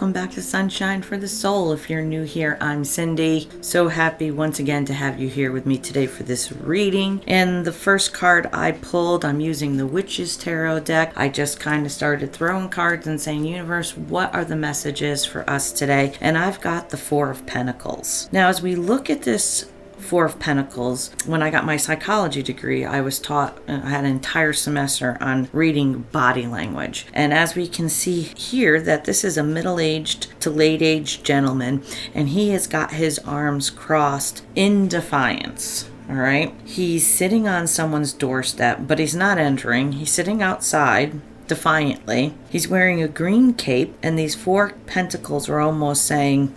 welcome back to Sunshine for the Soul. If you're new here, I'm Cyndi. So happy once again to have you here with me today for this reading. And the first card I pulled, I'm using the Witch's Tarot deck. I just kind of started throwing cards and saying, universe, what are the messages for us today? And I've got the Four of Pentacles. Now, as we look at this Four of Pentacles, when I got my psychology degree, I was taught, I had an entire semester on reading body language. And as we can see here, that this is a middle-aged to late-aged gentleman, and he has got his arms crossed in defiance. All right. He's sitting on someone's doorstep, but he's not entering. He's sitting outside defiantly. He's wearing a green cape, and these four pentacles are almost saying,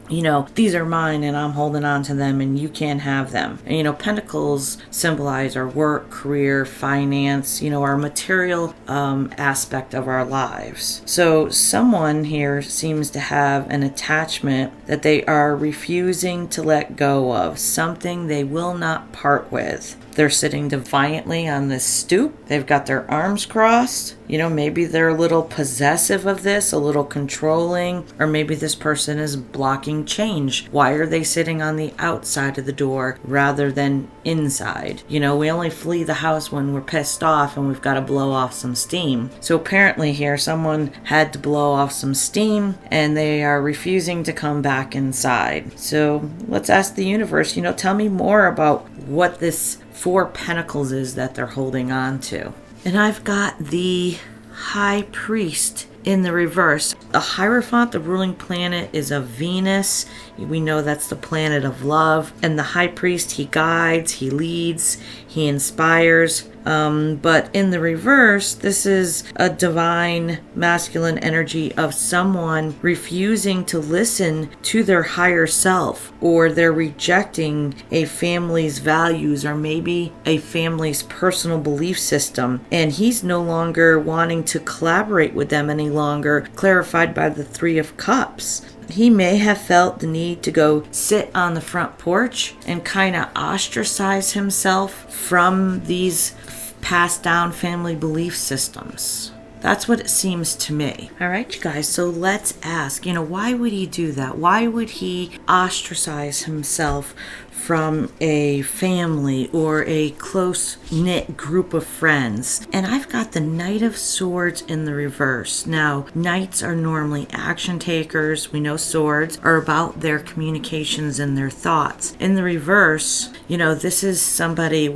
these are mine and I'm holding on to them and you can't have them. And pentacles symbolize our work, career, finance, our material aspect of our lives. So someone here seems to have an attachment that they are refusing to let go of, something they will not part with. They're sitting defiantly on this stoop. They've got their arms crossed. Maybe they're a little possessive of this, a little controlling, or maybe this person is blocking change. Why are they sitting on the outside of the door rather than inside? We only flee the house when we're pissed off and we've got to blow off some steam. So apparently here, someone had to blow off some steam and they are refusing to come back inside. So let's ask the universe, tell me more about what this Four Pentacles is that they're holding on to. And I've got the High Priest in the reverse. The Hierophant, the ruling planet, is of Venus. We know that's the planet of love. And the High Priest, he guides, he leads, he inspires. But in the reverse, this is a divine masculine energy of someone refusing to listen to their higher self, or they're rejecting a family's values, or maybe a family's personal belief system. And he's no longer wanting to collaborate with them any longer, clarified by the Three of Cups. He may have felt the need to go sit on the front porch and kind of ostracize himself from these passed down family belief systems. That's what it seems to me. All right, you guys, so let's ask, why would he do that? Why would he ostracize himself from a family or a close-knit group of friends? And I've got the Knight of Swords in the reverse. Now, knights are normally action takers. We know swords are about their communications and their thoughts. In the reverse, this is somebody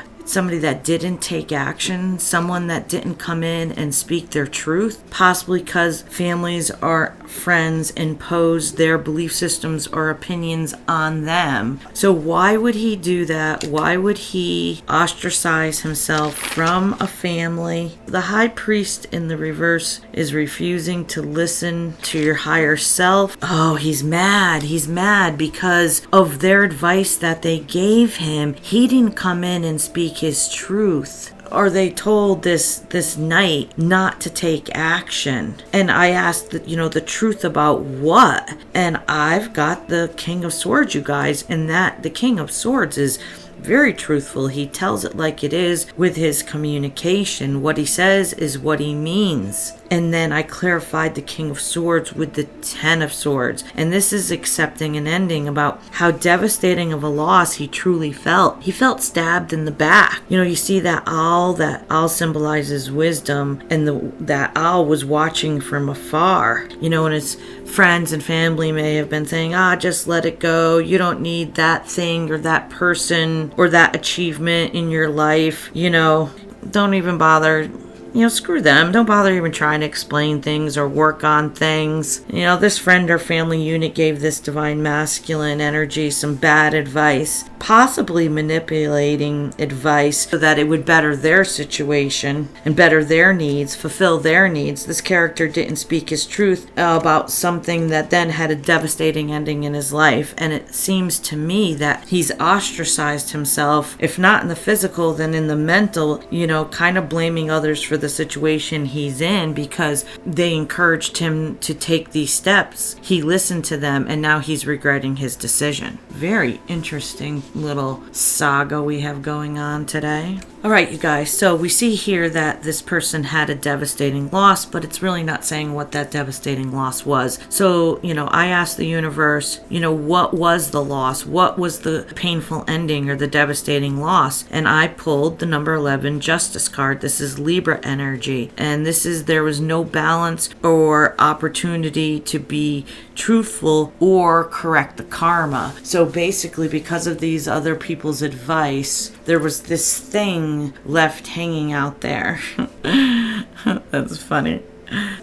that didn't take action, someone that didn't come in and speak their truth, possibly because families or friends impose their belief systems or opinions on them. So why would he do that? Why would he ostracize himself from a family? The High Priest in the reverse is refusing to listen to your higher self. Oh, he's mad. He's mad because of their advice that they gave him. He didn't come in and speak his truth. Or they told this knight not to take action. And I asked the truth about what? And I've got the King of Swords, you guys, and that the King of Swords is very truthful. He tells it like it is with his communication. What he says is what he means. And then I clarified the King of Swords with the Ten of Swords. And this is accepting an ending about how devastating of a loss he truly felt. He felt stabbed in the back. You see that owl symbolizes wisdom, and that owl was watching from afar. And his friends and family may have been saying, just let it go. You don't need that thing or that person or that achievement in your life. Don't even bother. Screw them. Don't bother even trying to explain things or work on things. This friend or family unit gave this divine masculine energy some bad advice, possibly manipulating advice so that it would better their situation and better their needs, fulfill their needs. This character didn't speak his truth about something that then had a devastating ending in his life. And it seems to me that he's ostracized himself, if not in the physical, then in the mental, kind of blaming others for the situation he's in because they encouraged him to take these steps. He listened to them, and now he's regretting his decision. Very interesting little saga we have going on today. All right, you guys. So we see here that this person had a devastating loss, but it's really not saying what that devastating loss was. So, I asked the universe, what was the loss? What was the painful ending or the devastating loss? And I pulled the number 11 Justice card. This is Libra energy. And there was no balance or opportunity to be truthful or correct the karma. So basically, because of these other people's advice, there was this thing left hanging out there. That's funny.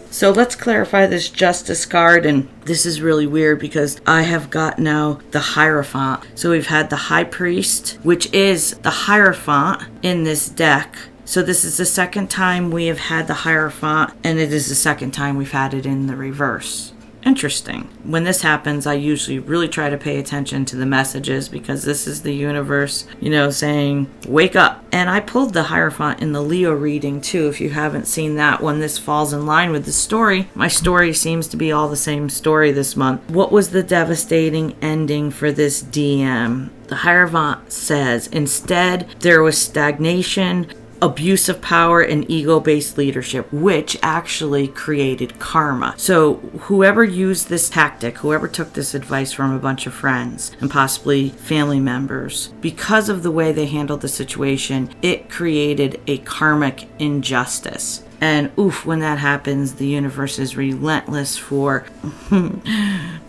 So let's clarify this Justice card, and this is really weird because I have got now the Hierophant. So we've had the High Priest, which is the Hierophant in this deck. So this is the second time we have had the Hierophant, and it is the second time we've had it in the reverse. Interesting. When this happens, I usually really try to pay attention to the messages because this is the universe, saying, wake up. And I pulled the Hierophant in the Leo reading too. If you haven't seen that one, this falls in line with the story. My story seems to be all the same story this month. What was the devastating ending for this DM? The Hierophant says, instead, there was stagnation, abuse of power, and ego-based leadership, which actually created karma. So whoever used this tactic, whoever took this advice from a bunch of friends and possibly family members, because of the way they handled the situation, it created a karmic injustice. And when that happens, the universe is relentless for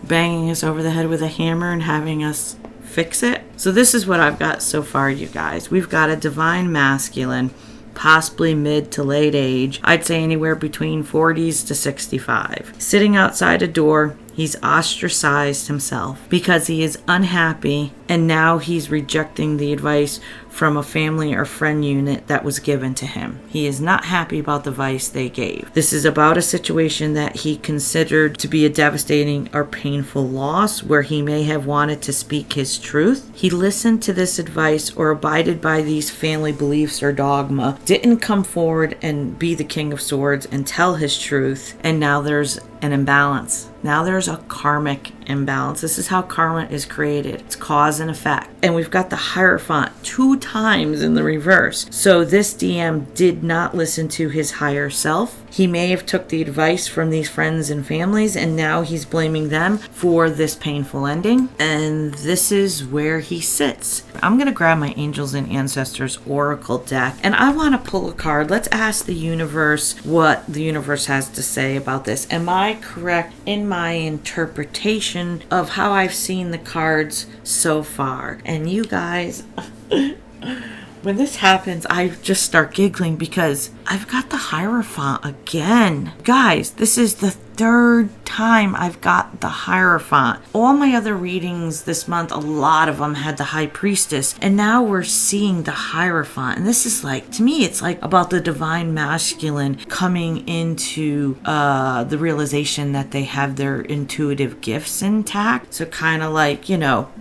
banging us over the head with a hammer and having us fix it. So this is what I've got so far, you guys. We've got a divine masculine, possibly mid to late age. I'd say anywhere between 40s to 65. Sitting outside a door, he's ostracized himself because he is unhappy, and now he's rejecting the advice from a family or friend unit that was given to him. He is not happy about the advice they gave. This is about a situation that he considered to be a devastating or painful loss where he may have wanted to speak his truth. He listened to this advice or abided by these family beliefs or dogma, didn't come forward and be the King of Swords and tell his truth, and now there's an imbalance. Now there's a karmic imbalance. This is how karma is created. It's cause and effect. And we've got the Hierophant 2 times in the reverse. So this DM did not listen to his higher self. He may have took the advice from these friends and families, and now he's blaming them for this painful ending. And this is where he sits. I'm going to grab my Angels and Ancestors Oracle deck, and I want to pull a card. Let's ask the universe what the universe has to say about this. Am I correct in my interpretation of how I've seen the cards so far? And you guys, when this happens, I just start giggling because I've got the Hierophant again. Guys, this is the 3rd time I've got the Hierophant. All my other readings this month, a lot of them had the High Priestess, and now we're seeing the Hierophant. And this is like, to me, it's like about the divine masculine coming into the realization that they have their intuitive gifts intact. So kind of like,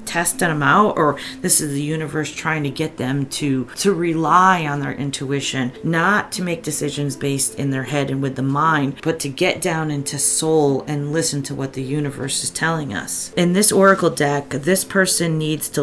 testing them out, or this is the universe trying to get them to rely on their intuition, not to make decisions based in their head and with the mind, but to get down into soul and listen to what the universe is telling us. In this oracle deck, this person needs to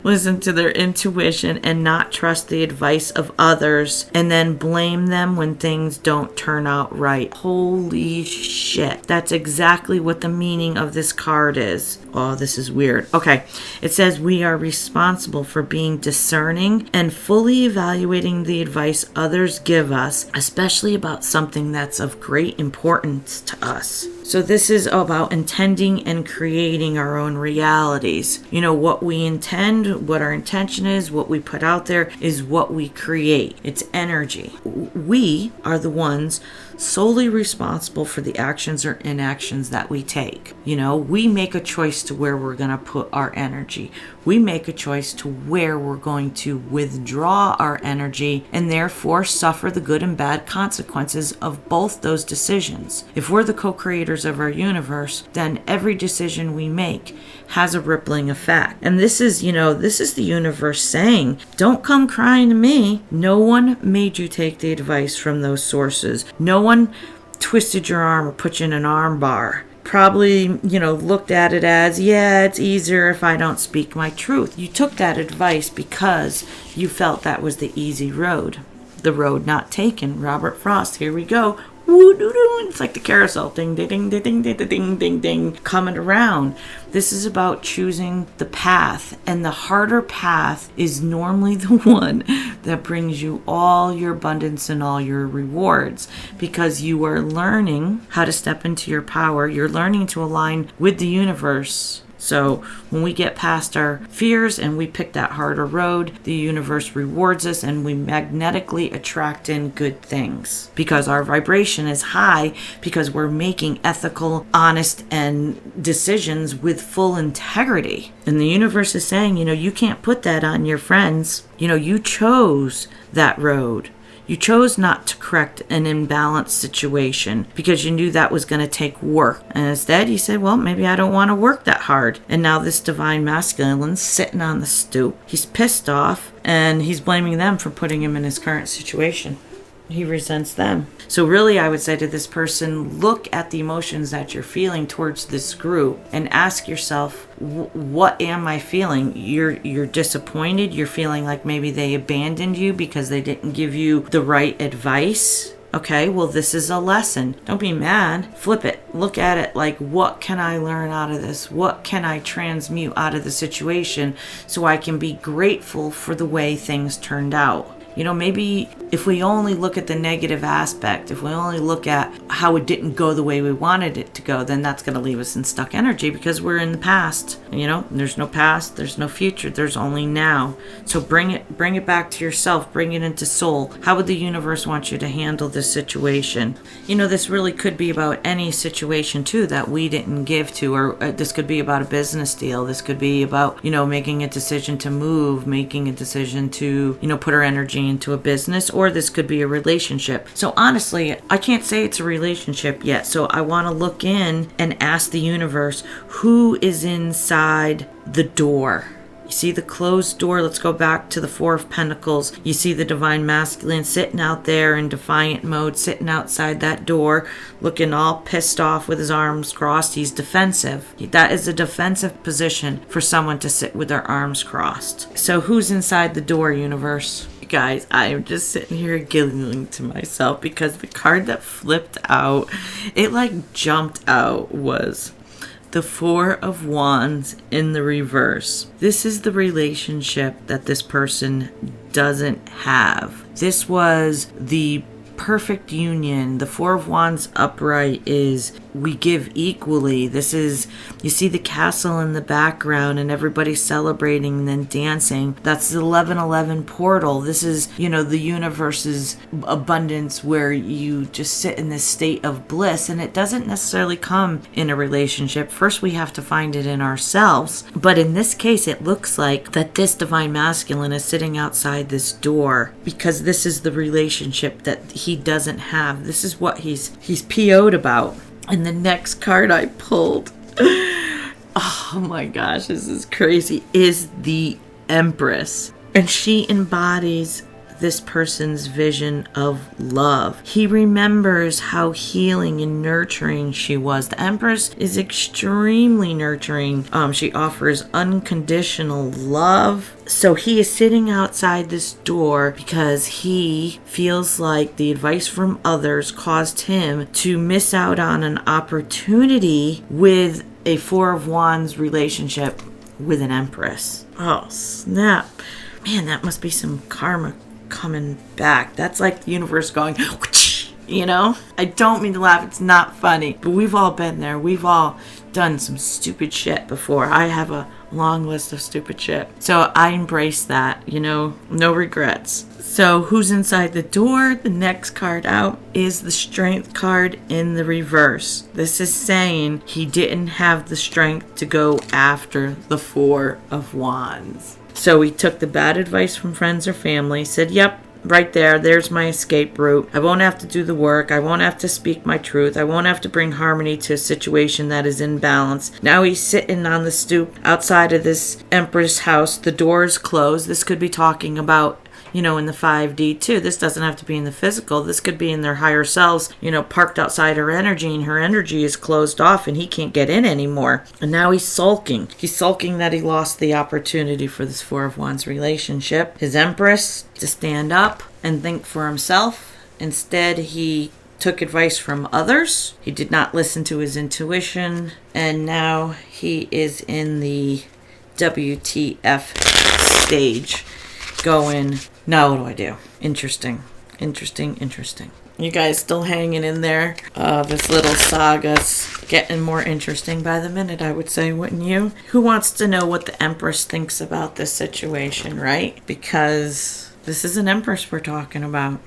listen to their intuition and not trust the advice of others and then blame them when things don't turn out right. Holy shit. That's exactly what the meaning of this card is. Oh, this is weird. Okay. It says we are responsible for being discerning and fully evaluating the advice others give us, especially about something that's of great importance to us. So this is about intending and creating our own realities. What we intend, what our intention is, what we put out there is what we create. It's energy. We are the ones solely responsible for the actions or inactions that we take. We make a choice to where we're going to put our energy. We make a choice to where we're going to withdraw our energy and therefore suffer the good and bad consequences of both those decisions. If we're the co-creators of our universe, then every decision we make has a rippling effect. And this is the universe saying, don't come crying to me. No one made you take the advice from those sources. No one twisted your arm or put you in an arm bar. probably, looked at it as, yeah, it's easier if I don't speak my truth. You took that advice because you felt that was the easy road. The road not taken. Robert Frost, here we go. It's like the carousel. Ding, ding, ding, ding, ding, ding, ding, ding, ding. Coming around. This is about choosing the path. And the harder path is normally the one that brings you all your abundance and all your rewards. Because you are learning how to step into your power. You're learning to align with the universe. So when we get past our fears and we pick that harder road, the universe rewards us and we magnetically attract in good things because our vibration is high, because we're making ethical, honest, and decisions with full integrity. And the universe is saying, you can't put that on your friends. You chose that road. You chose not to correct an imbalanced situation because you knew that was going to take work. And instead you said, well, maybe I don't want to work that hard. And now this divine masculine's sitting on the stoop. He's pissed off and he's blaming them for putting him in his current situation. He resents them. So really, I would say to this person, look at the emotions that you're feeling towards this group and ask yourself, what am I feeling? You're disappointed. You're feeling like maybe they abandoned you because they didn't give you the right advice. Okay, well, this is a lesson. Don't be mad. Flip it. Look at it like, what can I learn out of this? What can I transmute out of the situation so I can be grateful for the way things turned out? Maybe if we only look at the negative aspect, if we only look at how it didn't go the way we wanted it to go, then that's going to leave us in stuck energy because we're in the past. There's no past, there's no future, there's only now. So bring it back to yourself, bring it into soul. How would the universe want you to handle this situation? This really could be about any situation too that we didn't give to, or this could be about a business deal. This could be about, making a decision to move, making a decision to, put our energy into a business, or this could be a relationship. So honestly, I can't say it's a relationship yet. So I want to look in and ask the universe, who is inside the door? You see the closed door. Let's go back to the Four of Pentacles. You see the divine masculine sitting out there in defiant mode, sitting outside that door, looking all pissed off with his arms crossed. He's defensive. That is a defensive position for someone to sit with their arms crossed. So who's inside the door, universe? Guys, I am just sitting here giggling to myself because the card that flipped out, it like jumped out, was the Four of Wands in the reverse. This is the relationship that this person doesn't have. This was the perfect union. The Four of Wands upright is we give equally. This is, you see the castle in the background and everybody celebrating and then dancing. That's the 1111 portal. This is, the universe's abundance where you just sit in this state of bliss, and it doesn't necessarily come in a relationship. First, we have to find it in ourselves. But in this case, it looks like that this divine masculine is sitting outside this door because this is the relationship that he doesn't have. This is what he's PO'd about. And the next card I pulled, oh my gosh, this is crazy, is the Empress. And she embodies this person's vision of love. He remembers how healing and nurturing she was. The Empress is extremely nurturing. She offers unconditional love. So he is sitting outside this door because he feels like the advice from others caused him to miss out on an opportunity with a Four of Wands relationship with an Empress. Oh, snap. Man, that must be some karma coming back. That's like the universe going, I don't mean to laugh. It's not funny, but we've all been there. We've all done some stupid shit before. I have a long list of stupid shit. So I embrace that, no regrets. So who's inside the door? The next card out is the Strength card in the reverse. This is saying he didn't have the strength to go after the Four of Wands. So he took the bad advice from friends or family, said, yep, right there's my escape route. I won't have to do the work. I won't have to speak my truth. I won't have to bring harmony to a situation that is in balance. Now he's sitting on the stoop outside of this Empress house. The door is closed. This could be talking about, in the 5D too. This doesn't have to be in the physical. This could be in their higher selves, parked outside her energy, and her energy is closed off and he can't get in anymore. And now he's sulking. He's sulking that he lost the opportunity for this Four of Wands relationship. His Empress to stand up and think for himself. Instead, he took advice from others. He did not listen to his intuition. And now he is in the WTF stage going, now what do I do? Interesting. You guys still hanging in there? This little saga's getting more interesting by the minute, I would say, wouldn't you? Who wants to know what the Empress thinks about this situation, right? Because this is an Empress we're talking about.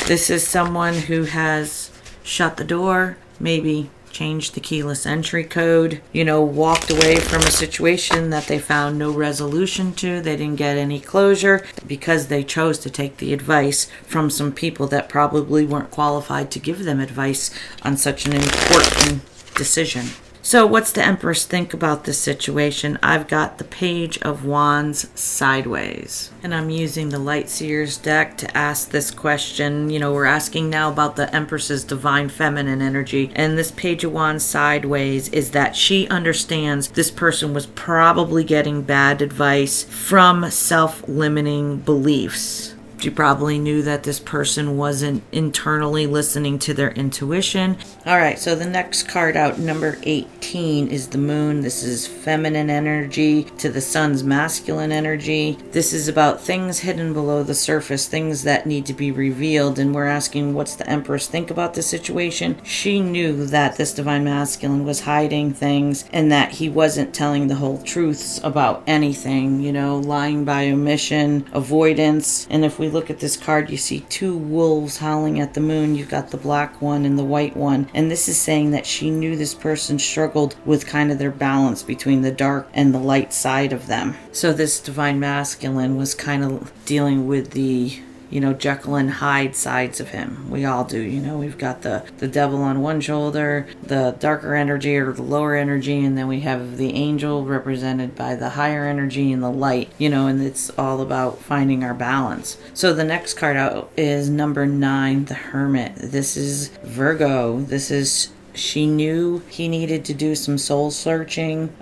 This is someone who has shut the door, maybe changed the keyless entry code, walked away from a situation that they found no resolution to. They didn't get any closure because they chose to take the advice from some people that probably weren't qualified to give them advice on such an important decision. So what's the Empress think about this situation? I've got the Page of Wands sideways. And I'm using the Light Seers deck to ask this question. We're asking now about the Empress's divine feminine energy. And this Page of Wands sideways is that she understands this person was probably getting bad advice from self-limiting beliefs. She probably knew that this person wasn't internally listening to their intuition. All right, so the next card out, number 18, is the Moon. This is feminine energy to the Sun's masculine energy. This is about things hidden below the surface, things that need to be revealed. And we're asking, what's the Empress think about the situation? She knew that this divine masculine was hiding things and that he wasn't telling the whole truths about anything, lying by omission, avoidance. And if we look at this card, you see two wolves howling at the moon. You've got the black one and the white one. And this is saying that she knew this person struggled with kind of their balance between the dark and the light side of them. So this divine masculine was kind of dealing with the Jekyll and Hyde sides of him. We all do, we've got the devil on one shoulder, the darker energy or the lower energy, and then we have the angel represented by the higher energy and the light, and it's all about finding our balance. So the next card out is number 9, the Hermit. This is Virgo. She knew he needed to do some soul searching.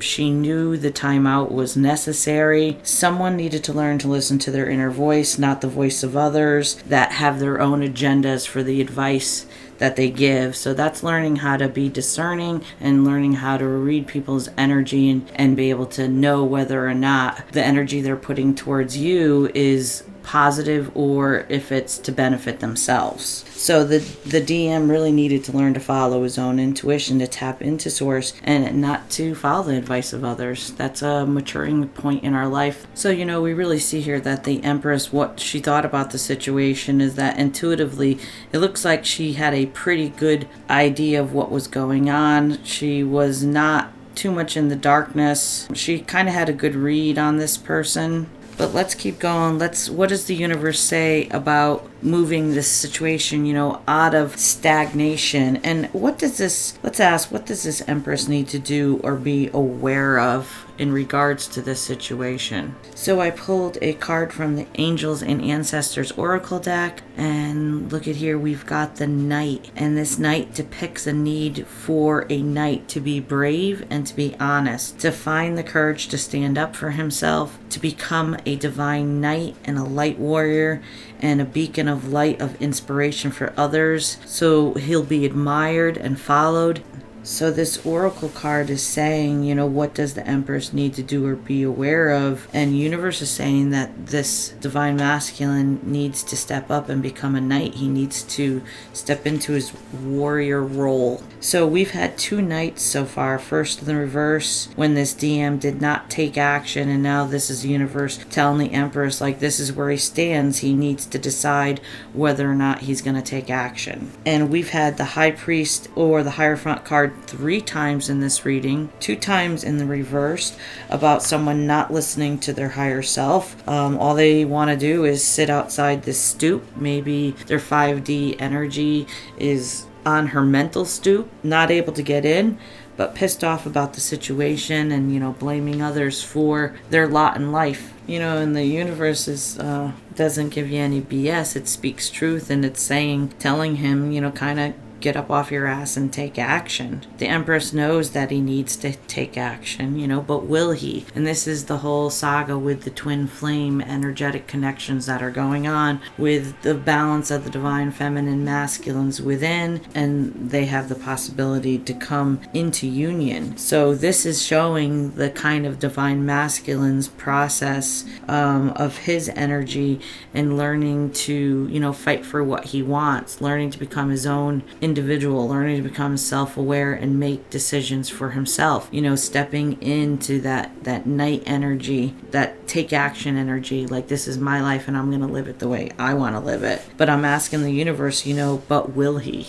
She knew the timeout was necessary. Someone needed to learn to listen to their inner voice, not the voice of others that have their own agendas for the advice that they give. So that's learning how to be discerning and learning how to read people's energy and be able to know whether or not the energy they're putting towards you is positive or if it's to benefit themselves. So the DM really needed to learn to follow his own intuition, to tap into source and not to follow the advice of others. That's a maturing point in our life. So, we really see here that the Empress, what she thought about the situation is that intuitively, it looks like she had a pretty good idea of what was going on. She was not too much in the darkness. She kind of had a good read on this person. But let's keep going. What does the universe say about moving this situation, out of stagnation? And let's ask, what does this Empress need to do or be aware of in regards to this situation? So I pulled a card from the Angels and Ancestors Oracle deck, and look at here, we've got the Knight, and this Knight depicts a need for a knight to be brave and to be honest, to find the courage to stand up for himself, to become a divine knight and a light warrior and a beacon of light of inspiration for others, so he'll be admired and followed. So this oracle card is saying, what does the Empress need to do or be aware of? And universe is saying that this divine masculine needs to step up and become a knight. He needs to step into his warrior role. So we've had 2 knights so far. First in the reverse, when this DM did not take action, and now this is the universe telling the Empress, this is where he stands. He needs to decide whether or not he's going to take action. And we've had the High Priest or the Hierophant card 3 times in this reading, 2 times in the reverse, about someone not listening to their higher self. All they want to do is sit outside this stoop. Maybe their 5D energy is on her mental stoop, not able to get in, but pissed off about the situation and, blaming others for their lot in life. And the universe doesn't give you any BS. It speaks truth, and it's telling him, kind of get up off your ass and take action. The Empress knows that he needs to take action, but will he? And this is the whole saga with the twin flame energetic connections that are going on with the balance of the divine feminine masculines within, and they have the possibility to come into union. So this is showing the kind of divine masculine's process of his energy and learning to, fight for what he wants, learning to become his own individual, learning to become self-aware and make decisions for himself, stepping into that night energy, that take action energy, like this is my life and I'm going to live it the way I want to live it. But I'm asking the universe, but will he?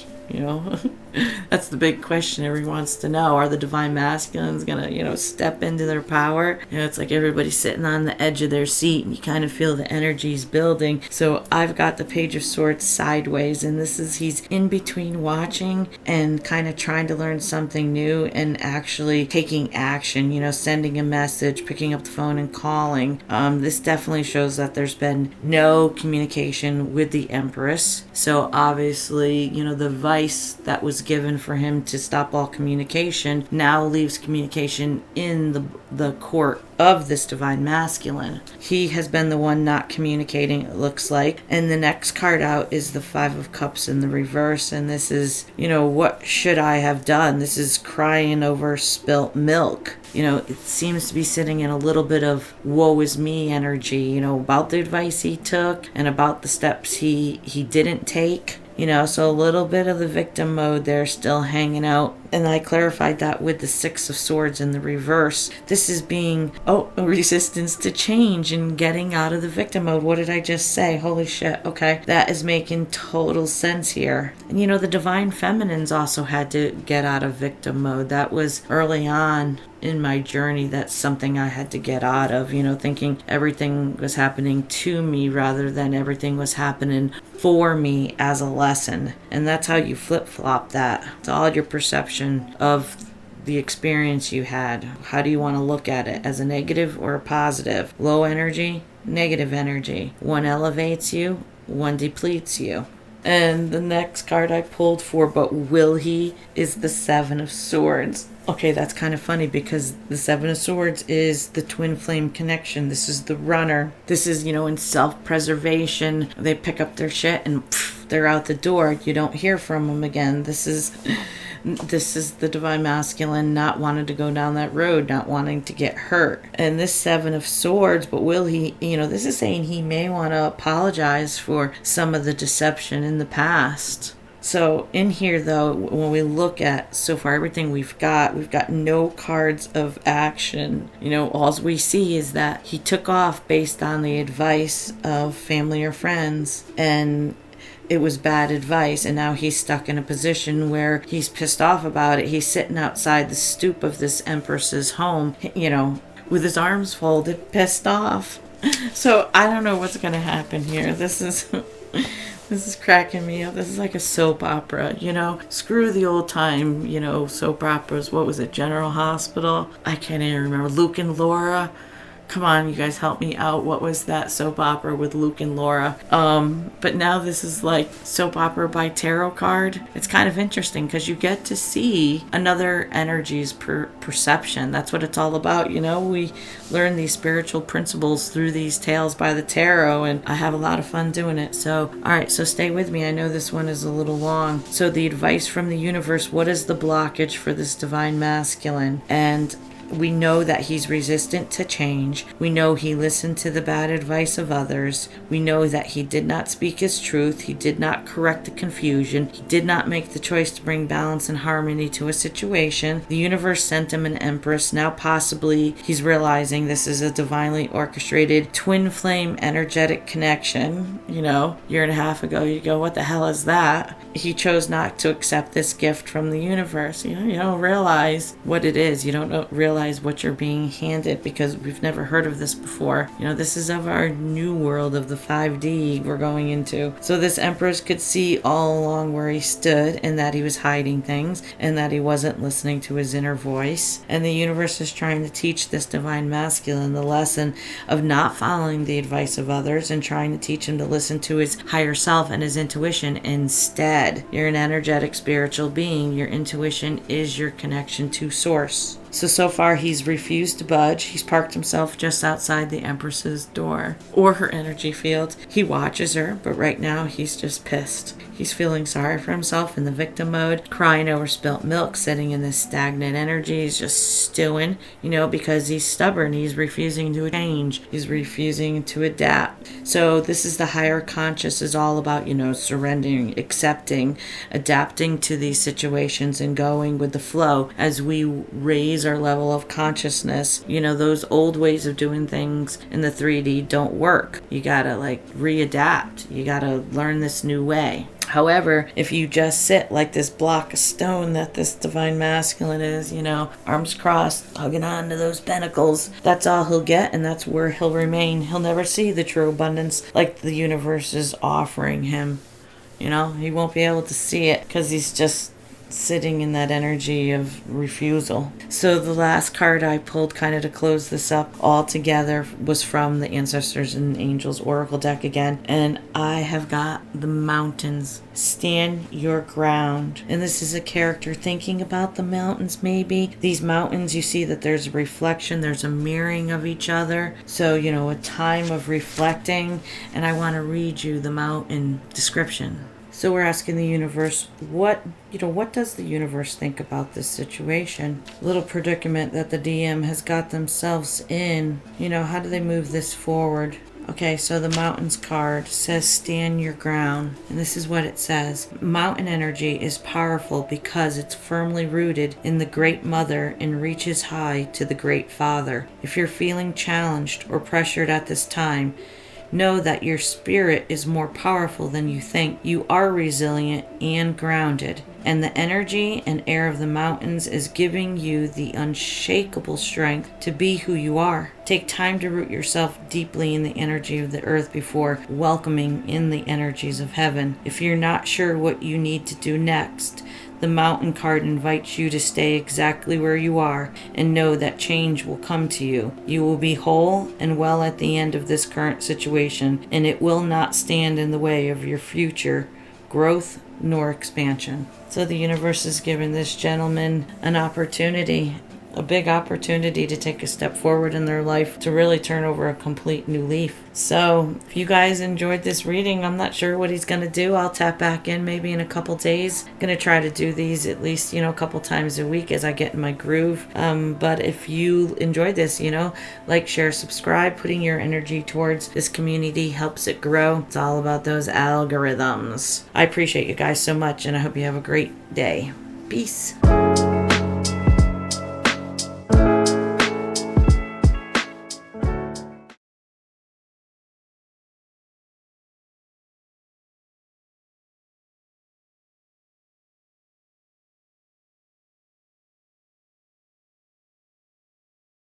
That's the big question everyone wants to know. Are the divine masculines gonna, step into their power? It's like everybody's sitting on the edge of their seat and you kind of feel the energies building. So I've got the Page of Swords sideways, and this is he's in between watching and kind of trying to learn something new and actually taking action, sending a message, picking up the phone and calling. This definitely shows that there's been no communication with the Empress. So obviously, the advice that was given for him to stop all communication now leaves communication in the court of this divine masculine. He has been the one not communicating, it looks like. And the next card out is the Five of Cups in the reverse, and this is, what should I have done? This is crying over spilt milk. It seems to be sitting in a little bit of woe is me energy, about the advice he took and about the steps he didn't take. So a little bit of the victim mode there still hanging out. And I clarified that with the Six of Swords in the reverse. This is being, a resistance to change and getting out of the victim mode. What did I just say? Holy shit. Okay. That is making total sense here. And the divine feminines also had to get out of victim mode. That was early on in my journey. That's something I had to get out of, thinking everything was happening to me rather than everything was happening for me as a lesson. And that's how you flip-flop that. It's all your perception of the experience you had. How do you want to look at it? As a negative or a positive? Low energy, negative energy. One elevates you, one depletes you. And the next card I pulled for but will he is the Seven of Swords. Okay, that's kind of funny because the Seven of Swords is the twin flame connection. This is the runner. This is, in self-preservation. They pick up their shit and they're out the door. You don't hear from them again. This is the divine masculine not wanting to go down that road, not wanting to get hurt. And this Seven of Swords, but will he, this is saying he may want to apologize for some of the deception in the past. So in here, though, when we look at so far everything we've got no cards of action. All we see is that he took off based on the advice of family or friends, and it was bad advice, and now he's stuck in a position where he's pissed off about it. He's sitting outside the stoop of this Empress's home, with his arms folded, pissed off. So I don't know what's going to happen here. This is cracking me up. This is like a soap opera, Screw the old time, soap operas. What was it? General Hospital? I can't even remember. Luke and Laura. Come on, you guys, help me out. What was that soap opera with Luke and Laura? But now this is like soap opera by tarot card. It's kind of interesting because you get to see another energy's perception. That's what it's all about. We learn these spiritual principles through these tales by the tarot, and I have a lot of fun doing it. So, all right, so stay with me. I know this one is a little long. So the advice from the universe, what is the blockage for this divine masculine? And we know that he's resistant to change. We know he listened to the bad advice of others. We know that he did not speak his truth. He did not correct the confusion. He did not make the choice to bring balance and harmony to a situation. The universe sent him an Empress. Now possibly he's realizing this is a divinely orchestrated twin flame energetic connection. Year and a half ago you go, what the hell is that? He chose not to accept this gift from the universe. You don't realize what it is. You don't realize realize what you're being handed, because we've never heard of this before. This is of our new world of the 5D we're going into. So this Empress could see all along where he stood, and that he was hiding things, and that he wasn't listening to his inner voice. And the universe is trying to teach this divine masculine the lesson of not following the advice of others, and trying to teach him to listen to his higher self and his intuition instead. You're an energetic spiritual being. Your intuition is your connection to source. So far he's refused to budge. He's parked himself just outside the Empress's door, or her energy field. He watches her, but right now he's just pissed. He's feeling sorry for himself in the victim mode, crying over spilt milk, sitting in this stagnant energy. He's just stewing, because he's stubborn. He's refusing to change. He's refusing to adapt. So this is the higher conscious, is all about, surrendering, accepting, adapting to these situations, and going with the flow as we raise our level of consciousness. Those old ways of doing things in the 3D don't work. You gotta readapt. You gotta learn this new way. However, if you just sit like this block of stone that this divine masculine is, arms crossed, hugging on to those pentacles, that's all he'll get, and that's where he'll remain. He'll never see the true abundance like the universe is offering him. He won't be able to see it because he's just sitting in that energy of refusal. So the last card I pulled kind of to close this up all together was from the Ancestors and Angels Oracle deck again, and I have got the mountains. Stand your ground. And this is a character thinking about the mountains. Maybe these mountains, you see that there's a reflection, there's a mirroring of each other. So a time of reflecting, and I want to read you the mountain description. So we're asking the universe, what does the universe think about this situation? Little predicament that the DM has got themselves in. How do they move this forward? Okay, so the Mountains card says stand your ground. And this is what it says. Mountain energy is powerful because it's firmly rooted in the Great Mother and reaches high to the Great Father. If you're feeling challenged or pressured at this time, know that your spirit is more powerful than you think. You are resilient and grounded, and the energy and air of the mountains is giving you the unshakable strength to be who you are. Take time to root yourself deeply in the energy of the earth before welcoming in the energies of heaven. If you're not sure what you need to do next, the Mountain card invites you to stay exactly where you are and know that change will come to you. You will be whole and well at the end of this current situation, and it will not stand in the way of your future growth nor expansion. So the universe is giving this gentleman an opportunity, a big opportunity to take a step forward in their life, to really turn over a complete new leaf. So if you guys enjoyed this reading, I'm not sure what he's going to do. I'll tap back in maybe in a couple days. I'm going to try to do these at least, a couple times a week as I get in my groove. But if you enjoyed this, like, share, subscribe. Putting your energy towards this community helps it grow. It's all about those algorithms. I appreciate you guys so much, and I hope you have a great day. Peace.